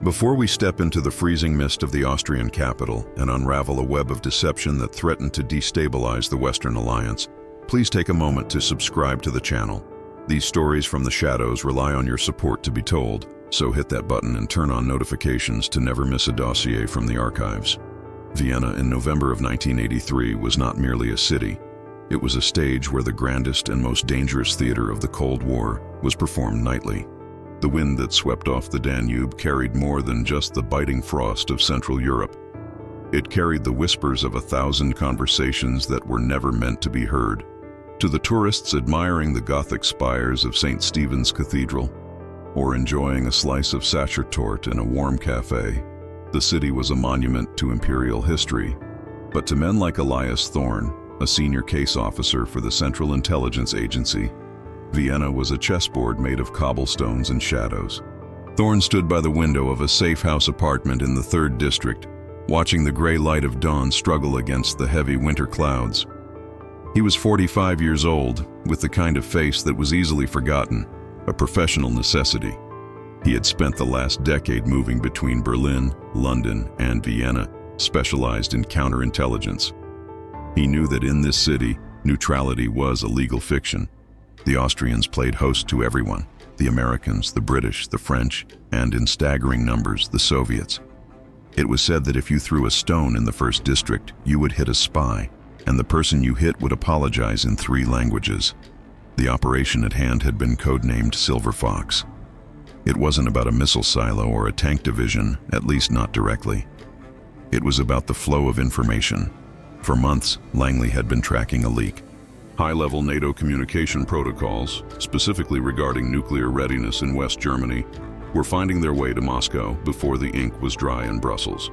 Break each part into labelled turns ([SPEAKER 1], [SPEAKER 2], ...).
[SPEAKER 1] Before we step into the freezing mist of the Austrian capital and unravel a web of deception that threatened to destabilize the Western Alliance, please take a moment to subscribe to the channel. These stories from the shadows rely on your support to be told, so hit that button and turn on notifications to never miss a dossier from the archives. Vienna in November of 1983 was not merely a city. It was a stage where the grandest and most dangerous theater of the Cold War was performed nightly. The wind that swept off the Danube carried more than just the biting frost of Central Europe. It carried the whispers of 1,000 conversations that were never meant to be heard. To the tourists admiring the Gothic spires of St. Stephen's Cathedral, or enjoying a slice of Sachertorte in a warm café, the city was a monument to imperial history. But to men like Elias Thorn, a senior case officer for the Central Intelligence Agency, Vienna was a chessboard made of cobblestones and shadows. Thorn stood by the window of a safe house apartment in the 3rd District, watching the gray light of dawn struggle against the heavy winter clouds. He was 45 years old, with the kind of face that was easily forgotten, a professional necessity. He had spent the last decade moving between Berlin, London, and Vienna, specialized in counterintelligence. He knew that in this city, neutrality was a legal fiction. The Austrians played host to everyone: the Americans, the British, the French, and in staggering numbers, the Soviets. It was said that if you threw a stone in the 1st District, you would hit a spy, and the person you hit would apologize in 3 languages. The operation at hand had been codenamed Silver Fox. It wasn't about a missile silo or a tank division, at least not directly. It was about the flow of information. For months, Langley had been tracking a leak. High-level NATO communication protocols, specifically regarding nuclear readiness in West Germany, were finding their way to Moscow before the ink was dry in Brussels.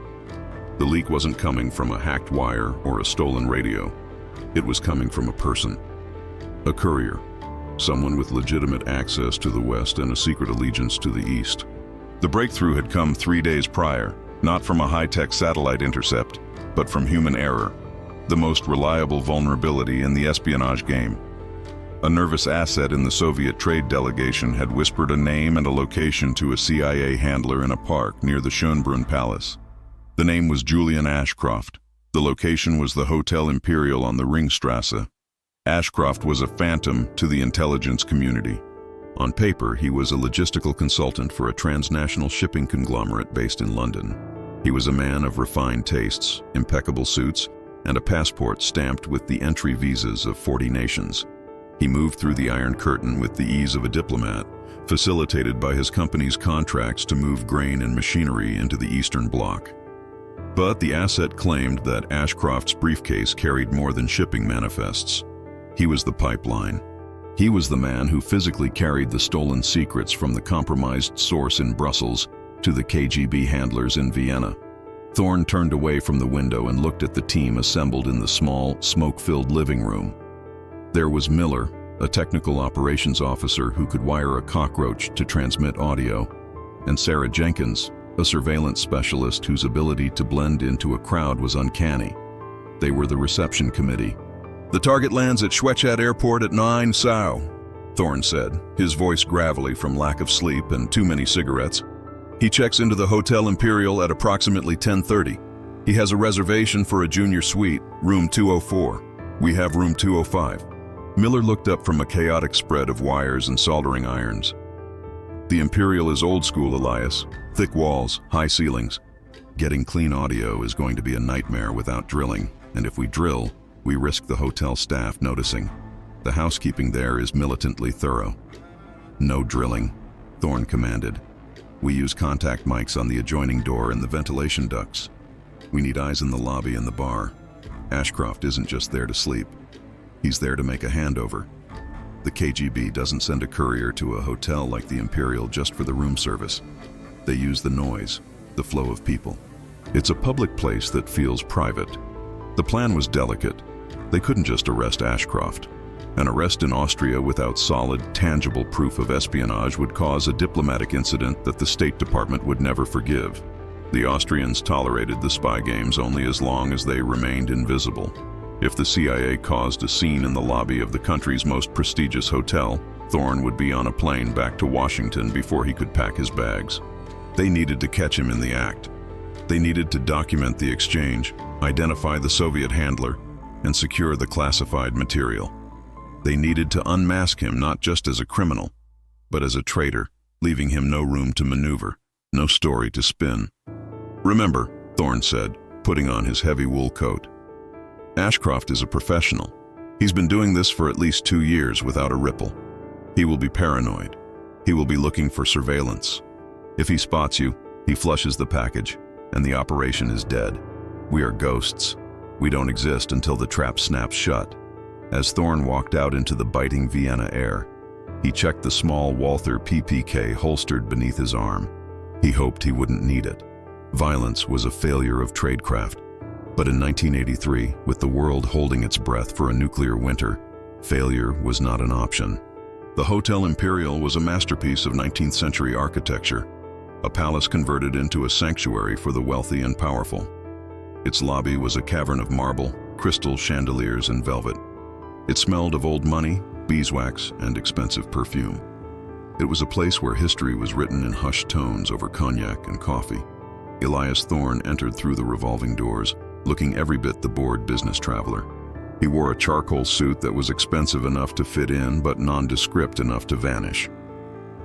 [SPEAKER 1] The leak wasn't coming from a hacked wire or a stolen radio. It was coming from a person. A courier. Someone with legitimate access to the West and a secret allegiance to the East. The breakthrough had come 3 days prior, not from a high-tech satellite intercept, but from human error, the most reliable vulnerability in the espionage game. A nervous asset in the Soviet trade delegation had whispered a name and a location to a CIA handler in a park near the Schönbrunn Palace. The name was Julian Ashcroft. The location was the Hotel Imperial on the Ringstrasse. Ashcroft was a phantom to the intelligence community. On paper, he was a logistical consultant for a transnational shipping conglomerate based in London. He was a man of refined tastes, impeccable suits, and a passport stamped with the entry visas of 40 nations. He moved through the Iron Curtain with the ease of a diplomat, facilitated by his company's contracts to move grain and machinery into the Eastern Bloc. But the asset claimed that Ashcroft's briefcase carried more than shipping manifests. He was the pipeline. He was the man who physically carried the stolen secrets from the compromised source in Brussels to the KGB handlers in Vienna. Thorn turned away from the window and looked at the team assembled in the small, smoke-filled living room. There was Miller, a technical operations officer who could wire a cockroach to transmit audio, and Sarah Jenkins, a surveillance specialist whose ability to blend into a crowd was uncanny. They were the reception committee. "The target lands at Schwechat Airport at 9 Sao," Thorn said, his voice gravelly from lack of sleep and too many cigarettes. "He checks into the Hotel Imperial at approximately 10:30. He has a reservation for a junior suite, room 204. We have room 205. Miller looked up from a chaotic spread of wires and soldering irons. "The Imperial is old school, Elias. Thick walls, high ceilings. Getting clean audio is going to be a nightmare without drilling, and if we drill, we risk the hotel staff noticing. The housekeeping there is militantly thorough." "No drilling," Thorn commanded. "We use contact mics on the adjoining door and the ventilation ducts. We need eyes in the lobby and the bar. Ashcroft isn't just there to sleep. He's there to make a handover. The KGB doesn't send a courier to a hotel like the Imperial just for the room service. They use the noise, the flow of people. It's a public place that feels private." The plan was delicate. They couldn't just arrest Ashcroft. An arrest in Austria without solid, tangible proof of espionage would cause a diplomatic incident that the State Department would never forgive. The Austrians tolerated the spy games only as long as they remained invisible. If the CIA caused a scene in the lobby of the country's most prestigious hotel, Thorn would be on a plane back to Washington before he could pack his bags. They needed to catch him in the act. They needed to document the exchange, identify the Soviet handler, and secure the classified material. They needed to unmask him not just as a criminal, but as a traitor, leaving him no room to maneuver, no story to spin. "Remember," Thorne said, putting on his heavy wool coat, "Ashcroft is a professional. He's been doing this for at least 2 years without a ripple. He will be paranoid. He will be looking for surveillance. If he spots you, he flushes the package, and the operation is dead. We are ghosts. We don't exist until the trap snaps shut." As Thorne walked out into the biting Vienna air, he checked the small Walther PPK holstered beneath his arm. He hoped he wouldn't need it. Violence was a failure of tradecraft. But in 1983, with the world holding its breath for a nuclear winter, failure was not an option. The Hotel Imperial was a masterpiece of 19th century architecture, a palace converted into a sanctuary for the wealthy and powerful. Its lobby was a cavern of marble, crystal chandeliers, and velvet. It smelled of old money, beeswax, and expensive perfume. It was a place where history was written in hushed tones over cognac and coffee. Elias Thorne entered through the revolving doors, looking every bit the bored business traveler. He wore a charcoal suit that was expensive enough to fit in but nondescript enough to vanish.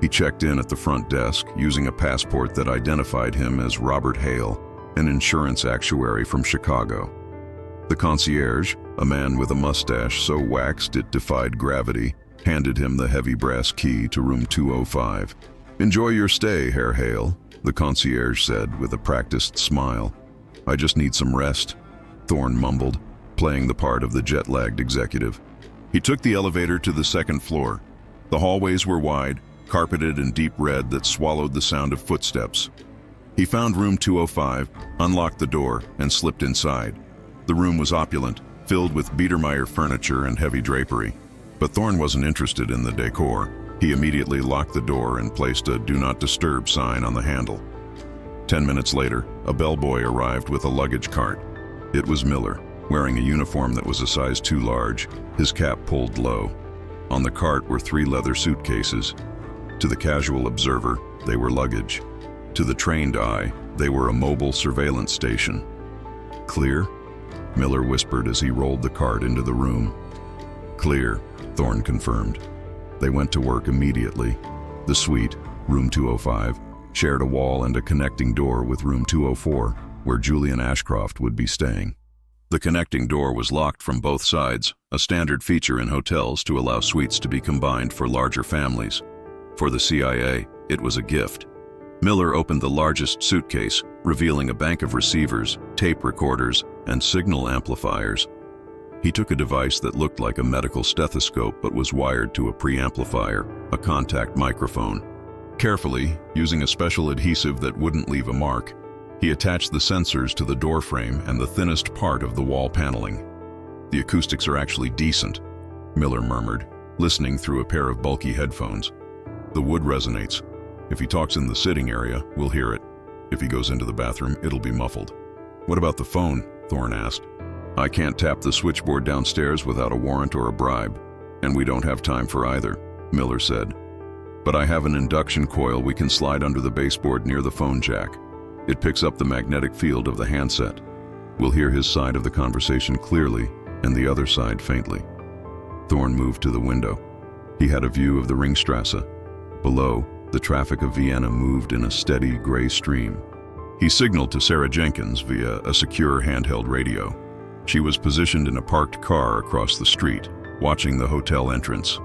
[SPEAKER 1] He checked in at the front desk, using a passport that identified him as Robert Hale, an insurance actuary from Chicago. The concierge, a man with a mustache so waxed it defied gravity, handed him the heavy brass key to room 205. "Enjoy your stay, Herr Hale," the concierge said with a practiced smile. "I just need some rest," Thorne mumbled, playing the part of the jet-lagged executive. He took the elevator to the second floor. The hallways were wide, carpeted in deep red that swallowed the sound of footsteps. He found room 205, unlocked the door, and slipped inside. The room was opulent, filled with Biedermeier furniture and heavy drapery. But Thorne wasn't interested in the decor. He immediately locked the door and placed a "Do Not Disturb" sign on the handle. 10 minutes later, a bellboy arrived with a luggage cart. It was Miller, wearing a uniform that was a size too large, his cap pulled low. On the cart were 3 leather suitcases. To the casual observer, they were luggage. To the trained eye, they were a mobile surveillance station. "Clear?" Miller whispered as he rolled the cart into the room. "Clear," Thorne confirmed. They went to work immediately. The suite, room 205, shared a wall and a connecting door with room 204, where Julian Ashcroft would be staying. The connecting door was locked from both sides, a standard feature in hotels to allow suites to be combined for larger families. For the CIA, it was a gift. Miller opened the largest suitcase, revealing a bank of receivers, tape recorders, and signal amplifiers. He took a device that looked like a medical stethoscope but was wired to a preamplifier, a contact microphone. Carefully, using a special adhesive that wouldn't leave a mark, he attached the sensors to the door frame and the thinnest part of the wall paneling. "The acoustics are actually decent," Miller murmured, listening through a pair of bulky headphones. "The wood resonates. If he talks in the sitting area, we'll hear it. If he goes into the bathroom, it'll be muffled." "What about the phone?" Thorne asked. "I can't tap the switchboard downstairs without a warrant or a bribe, and we don't have time for either," Miller said. "But I have an induction coil we can slide under the baseboard near the phone jack. It picks up the magnetic field of the handset. We'll hear his side of the conversation clearly and the other side faintly." Thorne moved to the window. He had a view of the Ringstrasse. Below, the traffic of Vienna moved in a steady gray stream. He signaled to Sarah Jenkins via a secure handheld radio. She was positioned in a parked car across the street, watching the hotel entrance.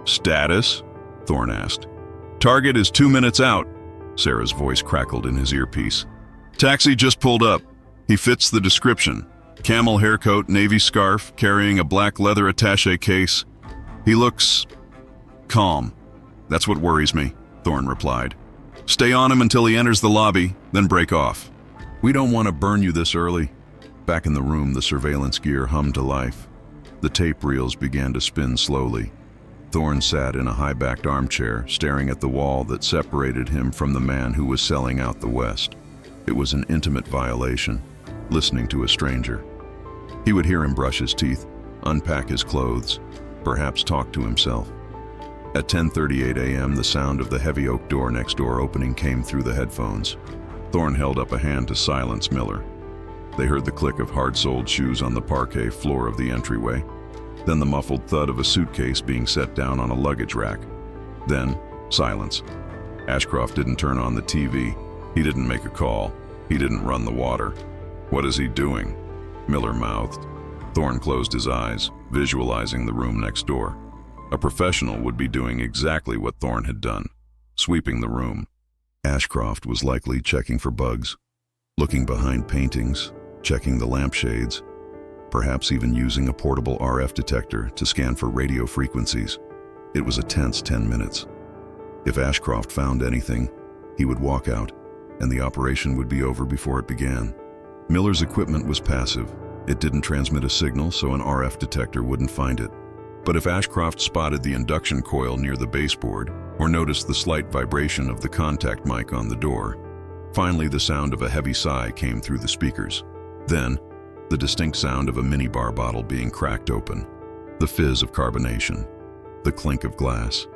[SPEAKER 1] "Status?" Thorne asked. "Target is 2 minutes out," Sarah's voice crackled in his earpiece. "Taxi just pulled up. He fits the description. Camel haircoat, navy scarf, carrying a black leather attaché case. He looks calm. That's what worries me," Thorne replied. "Stay on him until he enters the lobby, then break off." "We don't want to burn you this early." Back in the room, the surveillance gear hummed to life. The tape reels began to spin slowly. Thorne sat in a high-backed armchair, staring at the wall that separated him from the man who was selling out the West. It was an intimate violation, listening to a stranger. He would hear him brush his teeth, unpack his clothes, perhaps talk to himself. At 10:38 a.m., the sound of the heavy oak door next door opening came through the headphones. Thorne held up a hand to silence Miller. They heard the click of hard-soled shoes on the parquet floor of the entryway, then the muffled thud of a suitcase being set down on a luggage rack. Then, silence. Ashcroft didn't turn on the TV. He didn't make a call. He didn't run the water. "What is he doing?" Miller mouthed. Thorne closed his eyes, visualizing the room next door. A professional would be doing exactly what Thorne had done, sweeping the room. Ashcroft was likely checking for bugs, looking behind paintings, checking the lampshades, perhaps even using a portable RF detector to scan for radio frequencies. It was a tense 10 minutes. If Ashcroft found anything, he would walk out, and the operation would be over before it began. Miller's equipment was passive. It didn't transmit a signal, so an RF detector wouldn't find it. But if Ashcroft spotted the induction coil near the baseboard, or noticed the slight vibration of the contact mic on the door, finally the sound of a heavy sigh came through the speakers. Then, the distinct sound of a minibar bottle being cracked open, the fizz of carbonation, the clink of glass.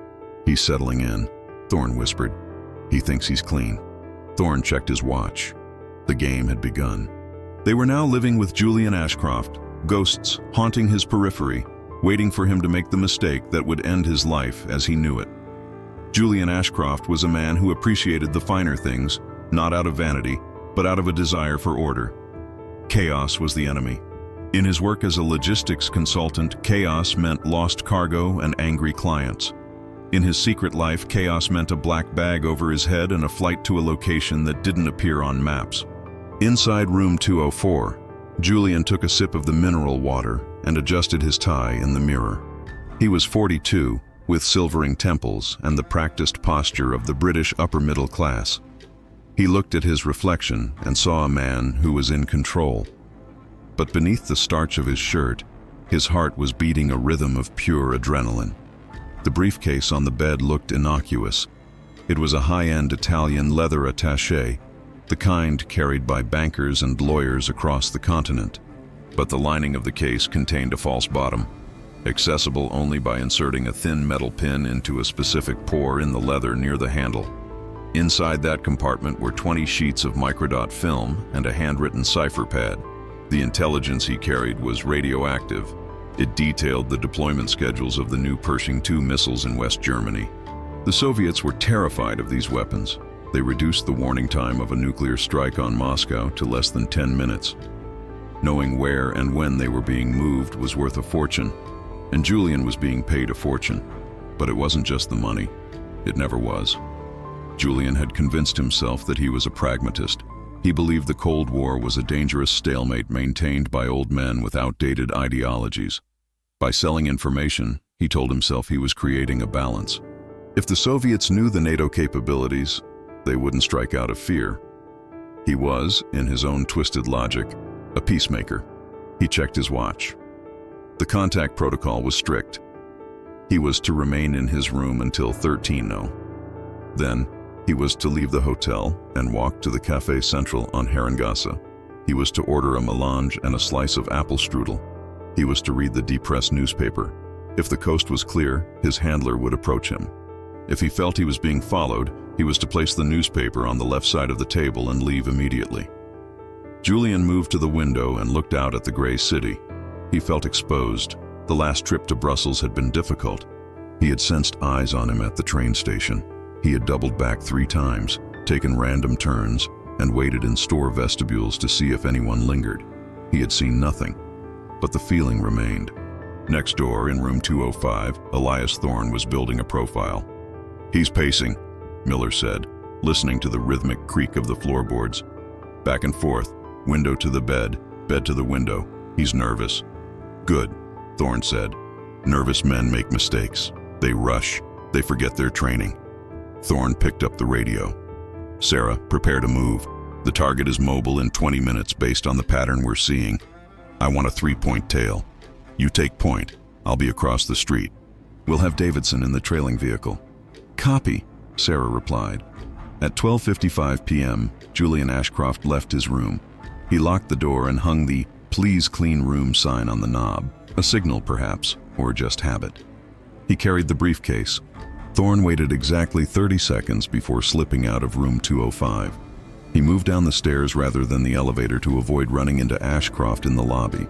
[SPEAKER 1] "He's settling in," Thorne whispered. "He thinks he's clean." Thorne checked his watch. The game had begun. They were now living with Julian Ashcroft, ghosts haunting his periphery, waiting for him to make the mistake that would end his life as he knew it. Julian Ashcroft was a man who appreciated the finer things, not out of vanity, but out of a desire for order. Chaos was the enemy. In his work as a logistics consultant, chaos meant lost cargo and angry clients. In his secret life, chaos meant a black bag over his head and a flight to a location that didn't appear on maps. Inside room 204, Julian took a sip of the mineral water and adjusted his tie in the mirror. He was 42, with silvering temples and the practiced posture of the British upper middle class. He looked at his reflection and saw a man who was in control. But beneath the starch of his shirt, his heart was beating a rhythm of pure adrenaline. The briefcase on the bed looked innocuous. It was a high-end Italian leather attaché, the kind carried by bankers and lawyers across the continent. But the lining of the case contained a false bottom, accessible only by inserting a thin metal pin into a specific pore in the leather near the handle. Inside that compartment were 20 sheets of microdot film and a handwritten cipher pad. The intelligence he carried was radioactive. It detailed the deployment schedules of the new Pershing II missiles in West Germany. The Soviets were terrified of these weapons. They reduced the warning time of a nuclear strike on Moscow to less than 10 minutes. Knowing where and when they were being moved was worth a fortune, and Julian was being paid a fortune. But it wasn't just the money. It never was. Julian had convinced himself that he was a pragmatist. He believed the Cold War was a dangerous stalemate maintained by old men with outdated ideologies. By selling information, he told himself he was creating a balance. If the Soviets knew the NATO capabilities, they wouldn't strike out of fear. He was, in his own twisted logic, a peacemaker. He checked his watch. The contact protocol was strict. He was to remain in his room until 13:00. Then, he was to leave the hotel and walk to the Café Central on Herrengasse. He was to order a melange and a slice of apple strudel. He was to read the Die Presse newspaper. If the coast was clear, his handler would approach him. If he felt he was being followed, he was to place the newspaper on the left side of the table and leave immediately. Julian moved to the window and looked out at the gray city. He felt exposed. The last trip to Brussels had been difficult. He had sensed eyes on him at the train station. He had doubled back 3 times, taken random turns, and waited in store vestibules to see if anyone lingered. He had seen nothing, but the feeling remained. Next door, in room 205, Elias Thorne was building a profile. "He's pacing," Miller said, listening to the rhythmic creak of the floorboards. "Back and forth, window to the bed to the window. He's nervous." "Good," Thorne said. "Nervous men make mistakes. They rush. They forget their training." Thorne picked up the radio. "Sarah, prepare to move. The target is mobile in 20 minutes based on the pattern we're seeing. I want a 3-point tail. You take point. I'll be across the street. We'll have Davidson in the trailing vehicle." "Copy," Sarah replied. At 12:55 p.m., Julian Ashcroft left his room. He locked the door and hung the "Please clean room" sign on the knob, a signal perhaps, or just habit. He carried the briefcase. Thorne waited exactly 30 seconds before slipping out of room 205. He moved down the stairs rather than the elevator to avoid running into Ashcroft in the lobby.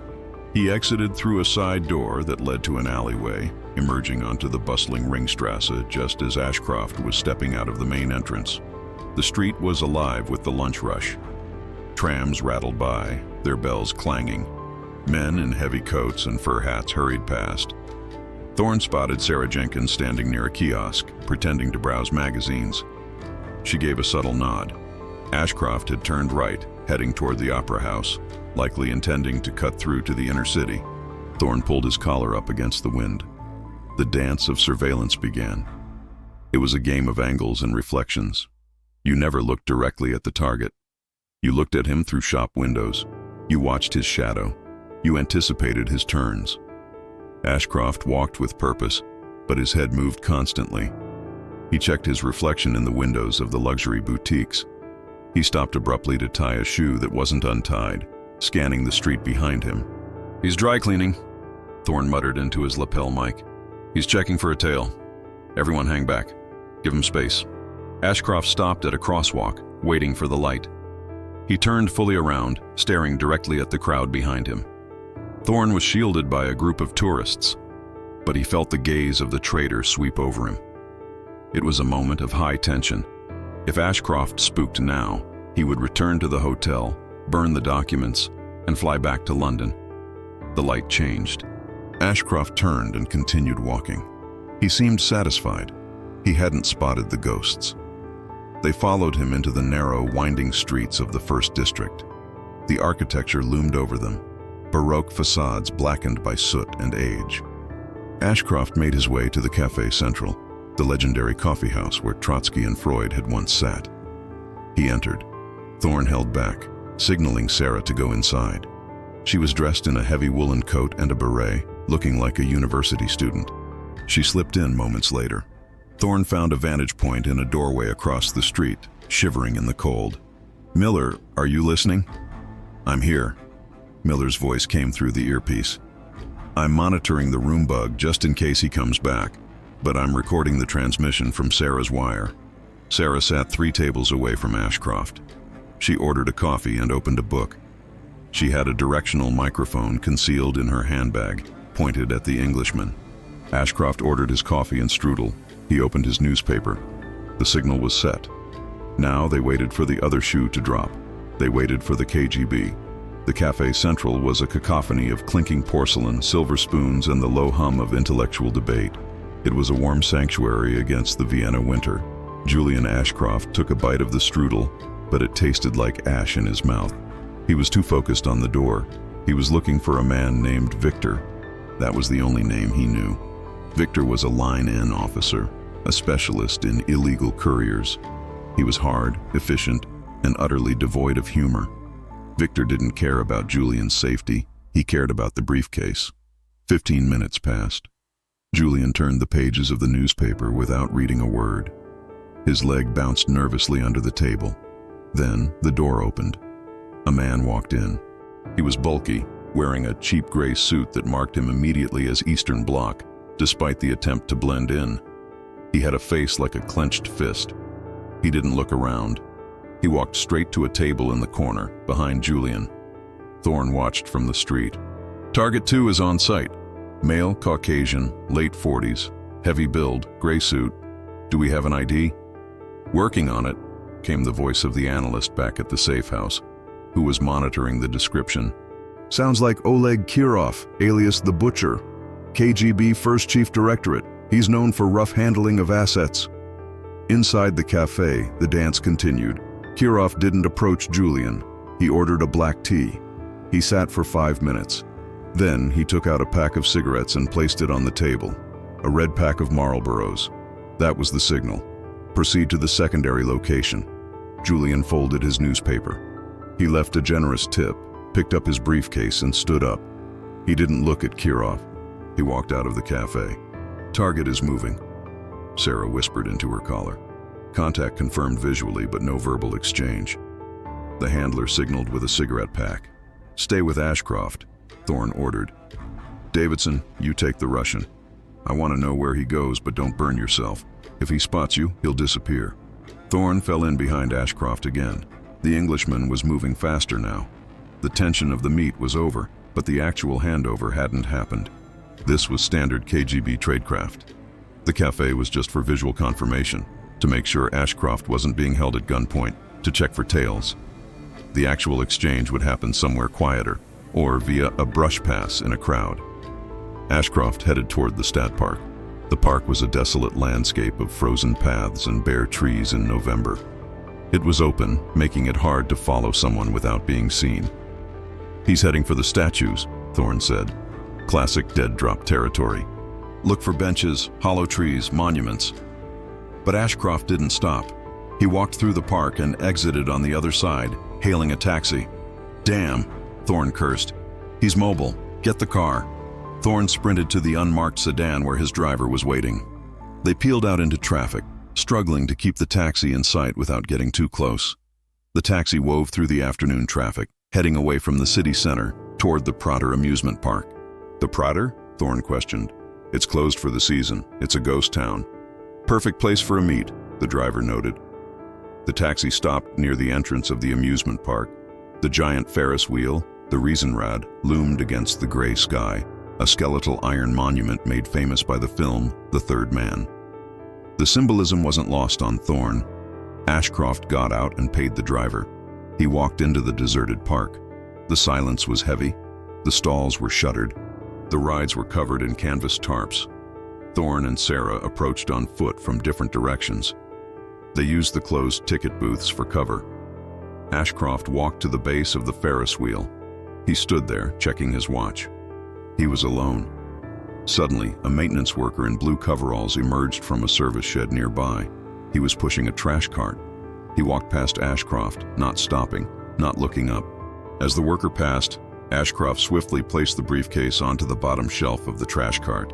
[SPEAKER 1] He exited through a side door that led to an alleyway, emerging onto the bustling Ringstrasse just as Ashcroft was stepping out of the main entrance. The street was alive with the lunch rush. Trams rattled by, their bells clanging. Men in heavy coats and fur hats hurried past. Thorne spotted Sarah Jenkins standing near a kiosk, pretending to browse magazines. She gave a subtle nod. Ashcroft had turned right, heading toward the Opera House, likely intending to cut through to the inner city. Thorne pulled his collar up against the wind. The dance of surveillance began. It was a game of angles and reflections. You never looked directly at the target. You looked at him through shop windows. You watched his shadow. You anticipated his turns. Ashcroft walked with purpose, but his head moved constantly. He checked his reflection in the windows of the luxury boutiques. He stopped abruptly to tie a shoe that wasn't untied, scanning the street behind him. "He's dry cleaning," Thorne muttered into his lapel mic. "He's checking for a tail. Everyone hang back. Give him space." Ashcroft stopped at a crosswalk, waiting for the light. He turned fully around, staring directly at the crowd behind him. Thorne was shielded by a group of tourists, but he felt the gaze of the traitor sweep over him. It was a moment of high tension. If Ashcroft spooked now, he would return to the hotel, burn the documents, and fly back to London. The light changed. Ashcroft turned and continued walking. He seemed satisfied. He hadn't spotted the ghosts. They followed him into the narrow, winding streets of the First District. The architecture loomed over them, Baroque facades blackened by soot and age. Ashcroft made his way to the Café Central, the legendary coffee house where Trotsky and Freud had once sat. He entered. Thorne held back, signaling Sarah to go inside. She was dressed in a heavy woolen coat and a beret, looking like a university student. She slipped in moments later. Thorne found a vantage point in a doorway across the street, shivering in the cold. "Miller, are you listening?" "I'm here." Miller's voice came through the earpiece. "I'm monitoring the room bug just in case he comes back, but I'm recording the transmission from Sarah's wire." Sarah sat 3 tables away from Ashcroft. She ordered a coffee and opened a book. She had a directional microphone concealed in her handbag, pointed at the Englishman. Ashcroft ordered his coffee and strudel. He opened his newspaper. The signal was set. Now they waited for the other shoe to drop. They waited for the KGB. The Café Central was a cacophony of clinking porcelain, silver spoons, and the low hum of intellectual debate. It was a warm sanctuary against the Vienna winter. Julian Ashcroft took a bite of the strudel, but it tasted like ash in his mouth. He was too focused on the door. He was looking for a man named Victor. That was the only name he knew. Victor was a line-in officer, a specialist in illegal couriers. He was hard, efficient, and utterly devoid of humor. Victor didn't care about Julian's safety. He cared about the briefcase. 15 minutes passed. Julian turned the pages of the newspaper without reading a word. His leg bounced nervously under the table. Then the door opened. A man walked in. He was bulky, wearing a cheap gray suit that marked him immediately as Eastern Bloc, despite the attempt to blend in. He had a face like a clenched fist. He didn't look around. He walked straight to a table in the corner, behind Julian. Thorne watched from the street. "Target 2 is on site. Male, Caucasian, late 40s, heavy build, gray suit. Do we have an ID?" "Working on it," came the voice of the analyst back at the safe house, who was monitoring the description. "Sounds like Oleg Kirov, alias the Butcher. KGB First Chief Directorate. He's known for rough handling of assets." Inside the cafe, the dance continued. Kirov didn't approach Julian. He ordered a black tea. He sat for 5 minutes. Then he took out a pack of cigarettes and placed it on the table. A red pack of Marlboros. That was the signal. Proceed to the secondary location. Julian folded his newspaper. He left a generous tip, picked up his briefcase, and stood up. He didn't look at Kirov. He walked out of the cafe. "Target is moving," Sarah whispered into her collar. Contact confirmed visually, but no verbal exchange. The handler signaled with a cigarette pack. "Stay with Ashcroft," Thorne ordered. "Davidson, you take the Russian. I want to know where he goes, but don't burn yourself." If he spots you, he'll disappear. Thorne fell in behind Ashcroft again. The Englishman was moving faster now. The tension of the meet was over, but the actual handover hadn't happened. This was standard KGB tradecraft. The café was just for visual confirmation, to make sure Ashcroft wasn't being held at gunpoint, to check for tails. The actual exchange would happen somewhere quieter, or via a brush pass in a crowd. Ashcroft headed toward the stat park. The park was a desolate landscape of frozen paths and bare trees in November. It was open, making it hard to follow someone without being seen. "He's heading for the statues," Thorne said. "Classic dead-drop territory. Look for benches, hollow trees, monuments." But Ashcroft didn't stop. He walked through the park and exited on the other side, hailing a taxi. "Damn," Thorne cursed. "He's mobile. Get the car." Thorne sprinted to the unmarked sedan where his driver was waiting. They peeled out into traffic, struggling to keep the taxi in sight without getting too close. The taxi wove through the afternoon traffic, heading away from the city center toward the Prater amusement park. "The Prater?" Thorne questioned. "It's closed for the season. It's a ghost town." "Perfect place for a meet," the driver noted. The taxi stopped near the entrance of the amusement park. The giant Ferris wheel, the Riesenrad, loomed against the gray sky, a skeletal iron monument made famous by the film The Third Man. The symbolism wasn't lost on Thorne. Ashcroft got out and paid the driver. He walked into the deserted park. The silence was heavy. The stalls were shuttered. The rides were covered in canvas tarps. Thorne and Sarah approached on foot from different directions. They used the closed ticket booths for cover. Ashcroft walked to the base of the Ferris wheel. He stood there, checking his watch. He was alone. Suddenly, a maintenance worker in blue coveralls emerged from a service shed nearby. He was pushing a trash cart. He walked past Ashcroft, not stopping, not looking up. As the worker passed, Ashcroft swiftly placed the briefcase onto the bottom shelf of the trash cart.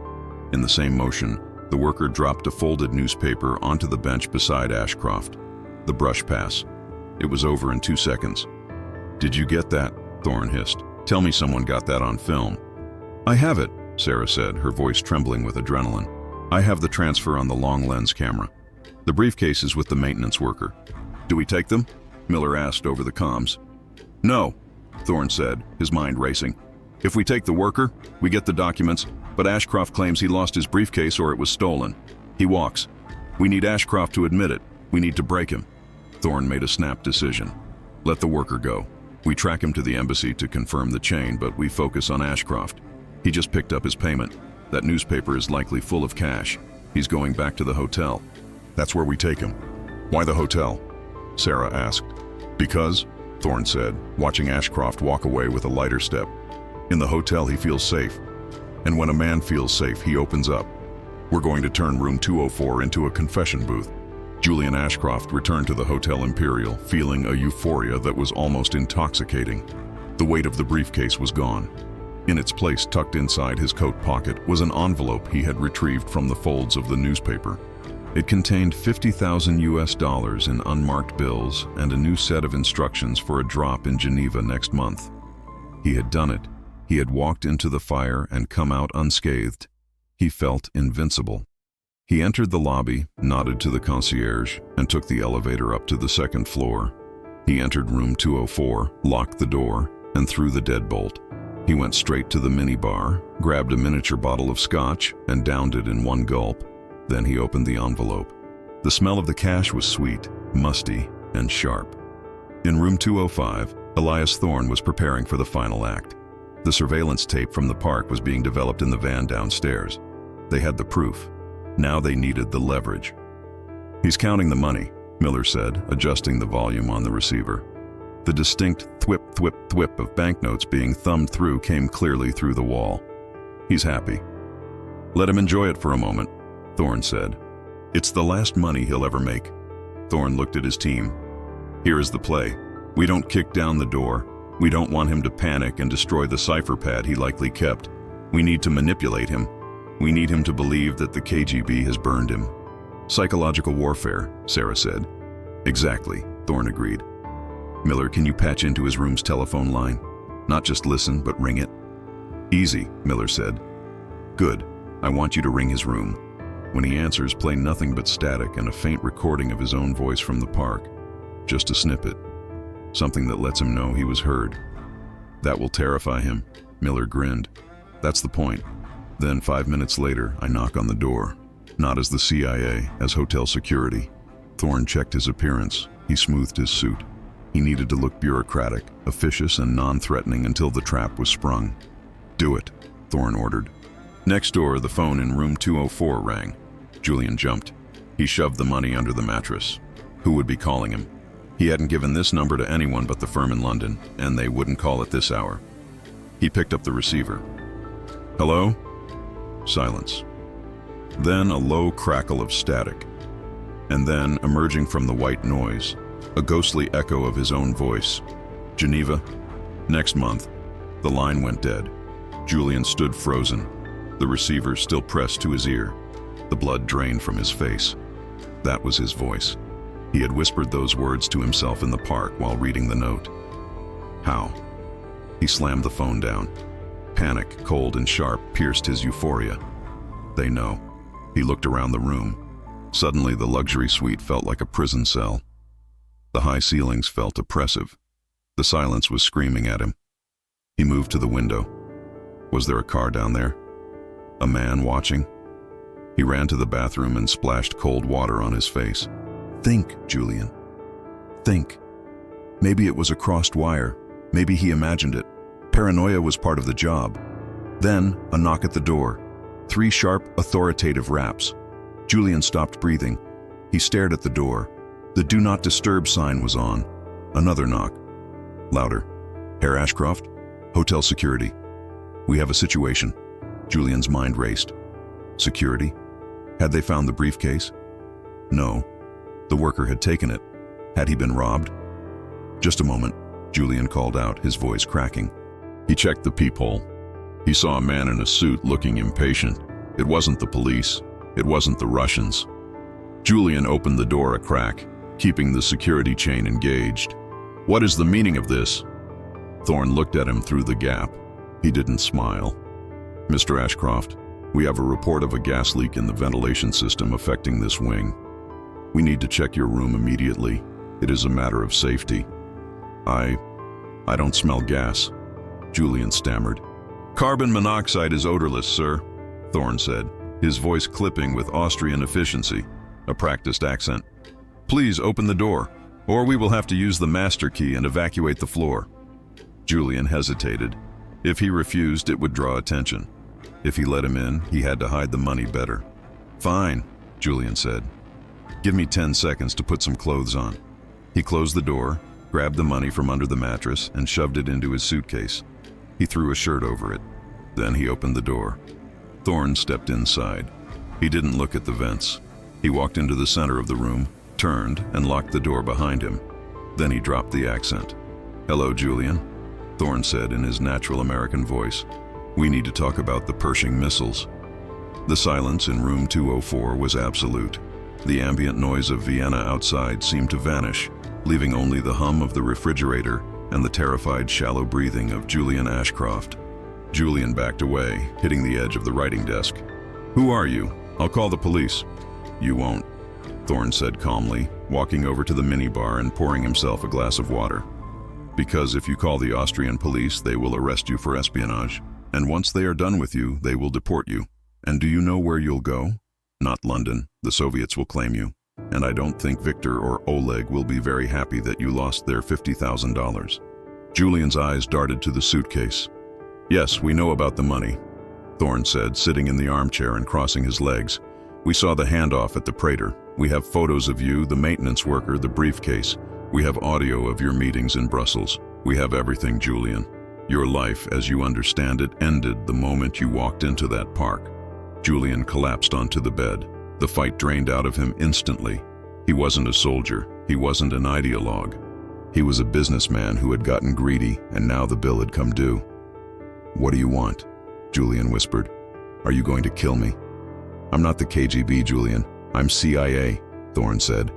[SPEAKER 1] In the same motion, the worker dropped a folded newspaper onto the bench beside Ashcroft. The brush pass. It was over in 2 seconds. "Did you get that?" Thorne hissed. "Tell me someone got that on film." "I have it," Sarah said, her voice trembling with adrenaline. "I have the transfer on the long lens camera. The briefcase is with the maintenance worker." "Do we take them?" Miller asked over the comms. "No," Thorne said, his mind racing. "If we take the worker, we get the documents, but Ashcroft claims he lost his briefcase or it was stolen. He walks. We need Ashcroft to admit it. We need to break him." Thorne made a snap decision. "Let the worker go. We track him to the embassy to confirm the chain, but we focus on Ashcroft. He just picked up his payment. That newspaper is likely full of cash. He's going back to the hotel. That's where we take him." "Why the hotel?" Sarah asked. "Because," Thorne said, watching Ashcroft walk away with a lighter step. "In the hotel he feels safe. And when a man feels safe, he opens up. We're going to turn room 204 into a confession booth." Julian Ashcroft returned to the Hotel Imperial, feeling a euphoria that was almost intoxicating. The weight of the briefcase was gone. In its place, tucked inside his coat pocket, was an envelope he had retrieved from the folds of the newspaper. It contained $50,000 in unmarked bills and a new set of instructions for a drop in Geneva next month. He had done it. He had walked into the fire and come out unscathed. He felt invincible. He entered the lobby, nodded to the concierge, and took the elevator up to the second floor. He entered room 204, locked the door, and threw the deadbolt. He went straight to the minibar, grabbed a miniature bottle of scotch, and downed it in one gulp. Then he opened the envelope. The smell of the cash was sweet, musty, and sharp. In room 205, Elias Thorne was preparing for the final act. The surveillance tape from the park was being developed in the van downstairs. They had the proof. Now they needed the leverage. "He's counting the money," Miller said, adjusting the volume on the receiver. The distinct thwip, thwip, thwip of banknotes being thumbed through came clearly through the wall. "He's happy." "Let him enjoy it for a moment," Thorne said. "It's the last money he'll ever make." Thorne looked at his team. "Here is the play. We don't kick down the door. We don't want him to panic and destroy the cipher pad he likely kept. We need to manipulate him. We need him to believe that the KGB has burned him." "Psychological warfare," Sarah said. "Exactly," Thorne agreed. "Miller, can you patch into his room's telephone line? Not just listen, but ring it." "Easy," Miller said. "Good. I want you to ring his room. When he answers, play nothing but static and a faint recording of his own voice from the park. Just a snippet. Something that lets him know he was heard. That will terrify him. Miller grinned. That's the point. Then 5 minutes later, I knock on the door. Not as the CIA, as hotel security. Thorne checked his appearance. He smoothed his suit. He needed to look bureaucratic, officious, and non-threatening until the trap was sprung. Do it, Thorne ordered. Next door, the phone in room 204 rang. Julian jumped. He shoved the money under the mattress. Who would be calling him? He hadn't given this number to anyone but the firm in London, and they wouldn't call at this hour. He picked up the receiver. Hello? Silence. Then a low crackle of static. And then, emerging from the white noise, a ghostly echo of his own voice. Geneva? Next month. The line went dead. Julian stood frozen, the receiver still pressed to his ear. The blood drained from his face. That was his voice. He had whispered those words to himself in the park while reading the note. How? He slammed the phone down. Panic, cold and sharp, pierced his euphoria. They know. He looked around the room. Suddenly, the luxury suite felt like a prison cell. The high ceilings felt oppressive. The silence was screaming at him. He moved to the window. Was there a car down there? A man watching? He ran to the bathroom and splashed cold water on his face. Think, Julian. Think. Maybe it was a crossed wire. Maybe he imagined it. Paranoia was part of the job. Then, a knock at the door. 3 sharp, authoritative raps. Julian stopped breathing. He stared at the door. The Do Not Disturb sign was on. Another knock. Louder. Herr Ashcroft? Hotel security. We have a situation. Julian's mind raced. Security? Had they found the briefcase? No. The worker had taken it. Had he been robbed? Just a moment, Julian called out, his voice cracking. He checked the peephole. He saw a man in a suit looking impatient. It wasn't the police. It wasn't the Russians. Julian opened the door a crack, keeping the security chain engaged. What is the meaning of this? Thorne looked at him through the gap. He didn't smile. Mr. Ashcroft, we have a report of a gas leak in the ventilation system affecting this wing. We need to check your room immediately. It is a matter of safety. I don't smell gas, Julian stammered. Carbon monoxide is odorless, sir, Thorne said, his voice clipping with Austrian efficiency, a practiced accent. Please open the door, or we will have to use the master key and evacuate the floor. Julian hesitated. If he refused, it would draw attention. If he let him in, he had to hide the money better. Fine, Julian said. Give me 10 seconds to put some clothes on. He closed the door, grabbed the money from under the mattress, and shoved it into his suitcase. He threw a shirt over it. Then he opened the door. Thorne stepped inside. He didn't look at the vents. He walked into the center of the room, turned, and locked the door behind him. Then he dropped the accent. Hello, Julian, Thorne said in his natural American voice. We need to talk about the Pershing missiles. The silence in room 204 was absolute. The ambient noise of Vienna outside seemed to vanish, leaving only the hum of the refrigerator and the terrified, shallow breathing of Julian Ashcroft. Julian backed away, hitting the edge of the writing desk. Who are you? I'll call the police. You won't, Thorne said calmly, walking over to the minibar and pouring himself a glass of water. Because if you call the Austrian police, they will arrest you for espionage. And once they are done with you, they will deport you. And do you know where you'll go? Not London. The Soviets will claim you. And I don't think Victor or Oleg will be very happy that you lost their $50,000. Julian's eyes darted to the suitcase. Yes, we know about the money, Thorne said, sitting in the armchair and crossing his legs. We saw the handoff at the Prater. We have photos of you, the maintenance worker, the briefcase. We have audio of your meetings in Brussels. We have everything, Julian. Your life, as you understand it, ended the moment you walked into that park. Julian collapsed onto the bed. The fight drained out of him instantly. He wasn't a soldier. He wasn't an ideologue. He was a businessman who had gotten greedy, and now the bill had come due. What do you want? Julian whispered. Are you going to kill me? I'm not the KGB, Julian. I'm CIA, Thorne said.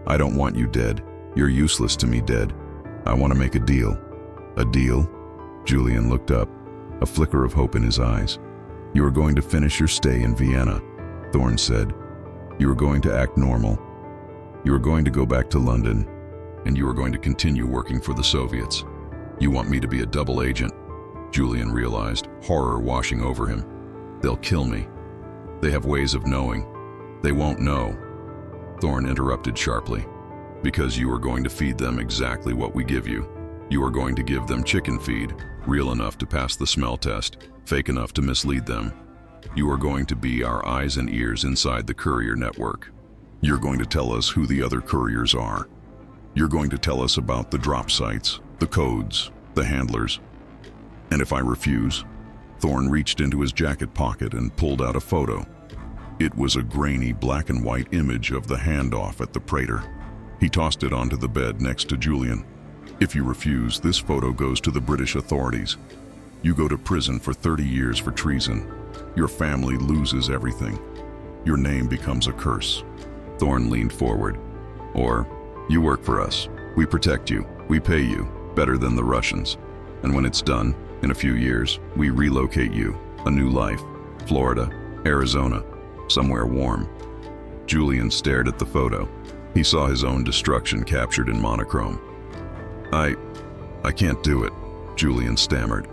[SPEAKER 1] I don't want you dead. You're useless to me dead. I want to make a deal. A deal? Julian looked up, a flicker of hope in his eyes. You are going to finish your stay in Vienna, Thorne said. You are going to act normal. You are going to go back to London, and you are going to continue working for the Soviets. You want me to be a double agent? Julian realized, horror washing over him. They'll kill me. They have ways of knowing. They won't know. Thorne interrupted sharply. Because you are going to feed them exactly what we give you. You are going to give them chicken feed, real enough to pass the smell test, fake enough to mislead them. You are going to be our eyes and ears inside the courier network. You're going to tell us who the other couriers are. You're going to tell us about the drop sites, the codes, the handlers. And if I refuse? Thorne reached into his jacket pocket and pulled out a photo. It was a grainy black and white image of the handoff at the Prater. He tossed it onto the bed next to Julian. If you refuse, this photo goes to the British authorities. You go to prison for 30 years for treason. Your family loses everything. Your name becomes a curse. Thorne leaned forward. Or, you work for us. We protect you. We pay you. Better than the Russians. And when it's done, in a few years, we relocate you. A new life. Florida, Arizona, somewhere warm. Julian stared at the photo. He saw his own destruction captured in monochrome. I can't do it, Julian stammered.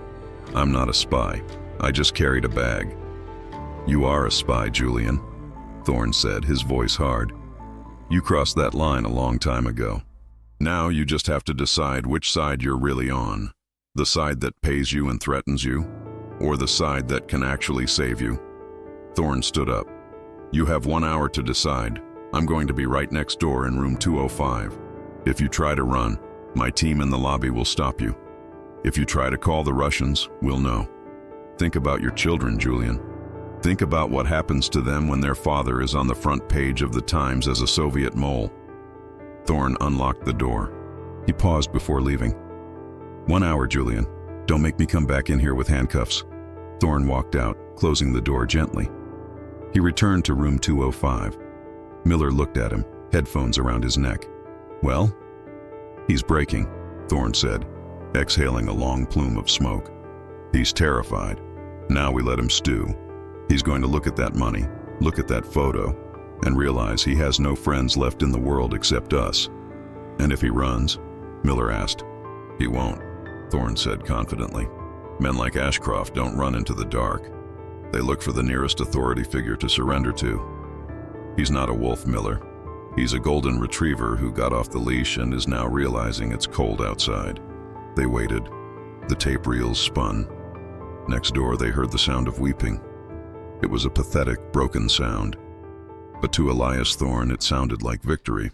[SPEAKER 1] I'm not a spy. I just carried a bag. You are a spy, Julian, Thorne said, his voice hard. You crossed that line a long time ago. Now you just have to decide which side you're really on. The side that pays you and threatens you, or the side that can actually save you. Thorne stood up. You have 1 hour to decide. I'm going to be right next door in room 205. If you try to run, my team in the lobby will stop you. If you try to call the Russians, we'll know. Think about your children, Julian. Think about what happens to them when their father is on the front page of the Times as a Soviet mole. Thorne unlocked the door. He paused before leaving. 1 hour, Julian. Don't make me come back in here with handcuffs. Thorne walked out, closing the door gently. He returned to room 205. Miller looked at him, headphones around his neck. Well? He's breaking, Thorne said, exhaling a long plume of smoke. He's terrified. Now we let him stew. He's going to look at that money, look at that photo, and realize he has no friends left in the world except us. And if he runs? Miller asked. He won't, Thorne said confidently. Men like Ashcroft don't run into the dark. They look for the nearest authority figure to surrender to. He's not a wolf, Miller. He's a golden retriever who got off the leash and is now realizing it's cold outside. They waited. The tape reels spun. Next door, they heard the sound of weeping. It was a pathetic, broken sound. But to Elias Thorne, it sounded like victory.